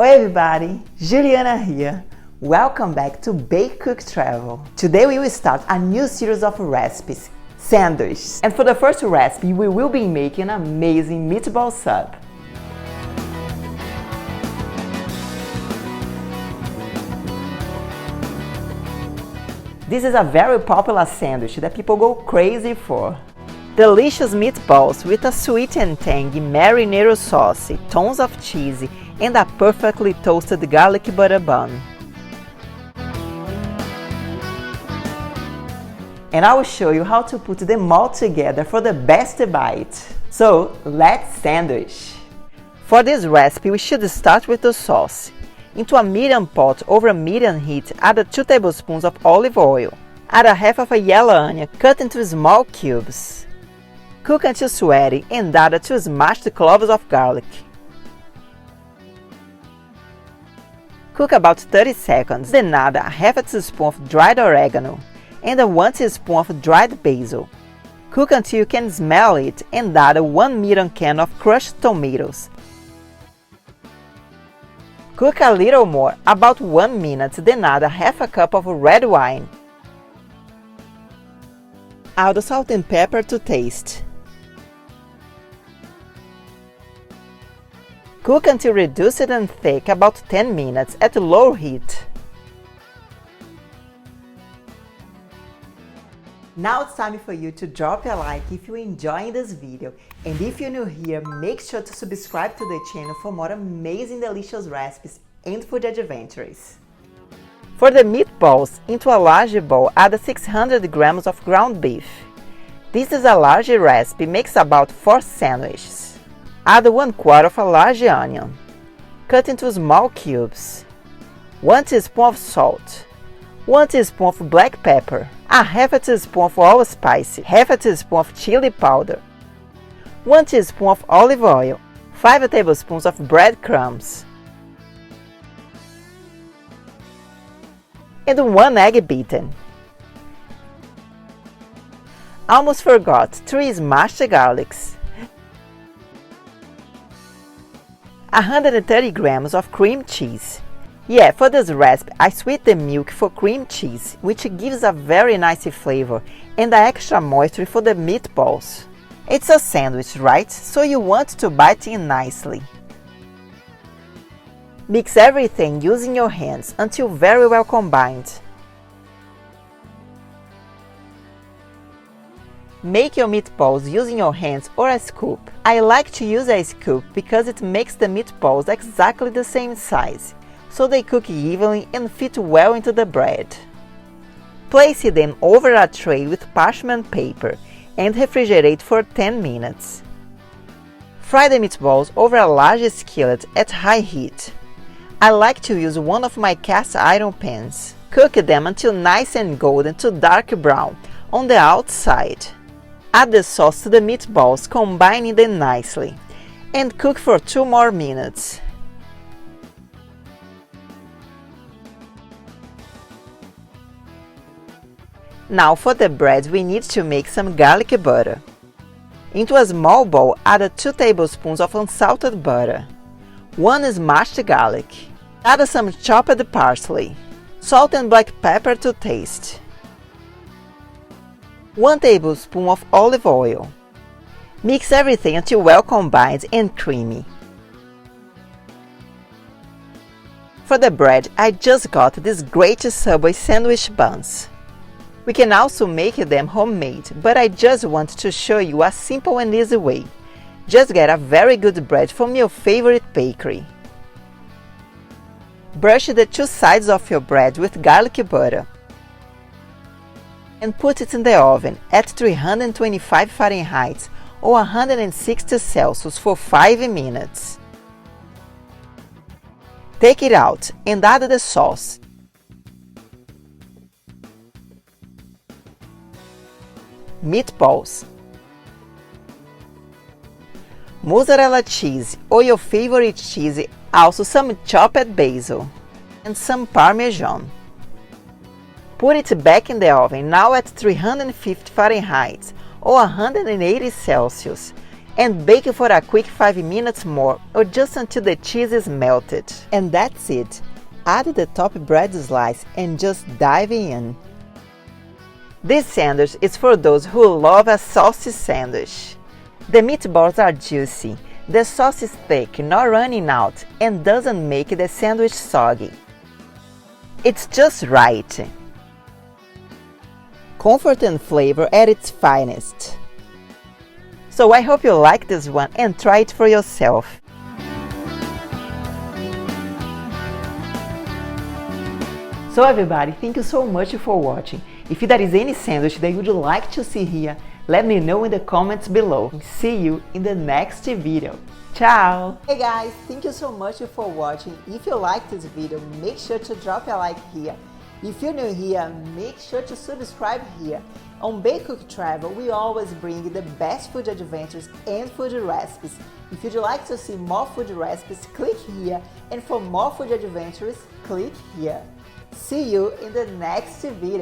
Oi everybody, Juliana here. Welcome back to Bake Cook Travel. Today we will start a new series of recipes, sandwich. And for the first recipe, we will be making an amazing meatball soup. This is a very popular sandwich that people go crazy for. Delicious meatballs with a sweet and tangy marinara sauce, tons of cheese, and a perfectly toasted garlic butter bun. And I will show you how to put them all together for the best bite. So, let's sandwich! For this recipe, we should start with the sauce. Into a medium pot over a medium heat, add 2 tablespoons of olive oil. Add a half of a yellow onion cut into small cubes. Cook until sweaty and add 2 smashed cloves of garlic. Cook about 30 seconds, then add a half a teaspoon of dried oregano and 1 teaspoon of dried basil. Cook until you can smell it and add 1 medium can of crushed tomatoes. Cook a little more, about 1 minute, then add a half a cup of red wine. Add salt and pepper to taste. Cook until reduced and thick, about 10 minutes at low heat. Now it's time for you to drop a like if you're enjoying this video, and if you're new here, make sure to subscribe to the channel for more amazing delicious recipes and food adventures. For the meatballs, into a large bowl add 600 grams of ground beef. This is a large recipe, makes about 4 sandwiches. Add 1/4 of a large onion, cut into small cubes, 1 teaspoon of salt, 1 teaspoon of black pepper, a half a teaspoon of allspice, half a teaspoon of chili powder, 1 teaspoon of olive oil, 5 tablespoons of breadcrumbs, and 1 egg beaten. Almost forgot 3 smashed garlics, 130 grams of cream cheese. Yeah, for this recipe, I sweeten the milk for cream cheese, which gives a very nice flavor and extra moisture for the meatballs. It's a sandwich, right? So you want to bite in nicely. Mix everything using your hands until very well combined. Make your meatballs using your hands or a scoop. I like to use a scoop because it makes the meatballs exactly the same size, so they cook evenly and fit well into the bread. Place them over a tray with parchment paper and refrigerate for 10 minutes. Fry the meatballs over a large skillet at high heat. I like to use one of my cast iron pans. Cook them until nice and golden to dark brown on the outside. Add the sauce to the meatballs, combining them nicely, and cook for 2 more minutes. Now for the bread, we need to make some garlic butter. Into a small bowl, add 2 tablespoons of unsalted butter, 1 smashed garlic, add some chopped parsley, salt and black pepper to taste, 1 tablespoon of olive oil. Mix everything until well combined and creamy. For the bread, I just got these great Subway sandwich buns. We can also make them homemade, but I just want to show you a simple and easy way. Just get a very good bread from your favorite bakery. Brush the 2 sides of your bread with garlic butter and put it in the oven at 325 Fahrenheit or 160 Celsius for 5 minutes. Take it out and add the sauce. Meatballs, mozzarella cheese or your favorite cheese, also some chopped basil and some parmesan. Put it back in the oven, now at 350 Fahrenheit or 180 Celsius, and bake it for a quick 5 minutes more or just until the cheese is melted. And that's it. Add the top bread slice and just dive in. This sandwich is for those who love a saucy sandwich. The meatballs are juicy, the sauce is thick, not running out, and doesn't make the sandwich soggy. It's just right. Comfort and flavor at its finest. So I hope you like this one and try it for yourself. So everybody, thank you so much for watching. If there is any sandwich that you would like to see here, let me know in the comments below. See you in the next video. Ciao! Hey guys, thank you so much for watching. If you like this video, make sure to drop a like here. If you're new here, make sure to subscribe here. On Bake Cook Travel, we always bring the best food adventures and food recipes. If you'd like to see more food recipes, click here. And for more food adventures, click here. See you in the next video.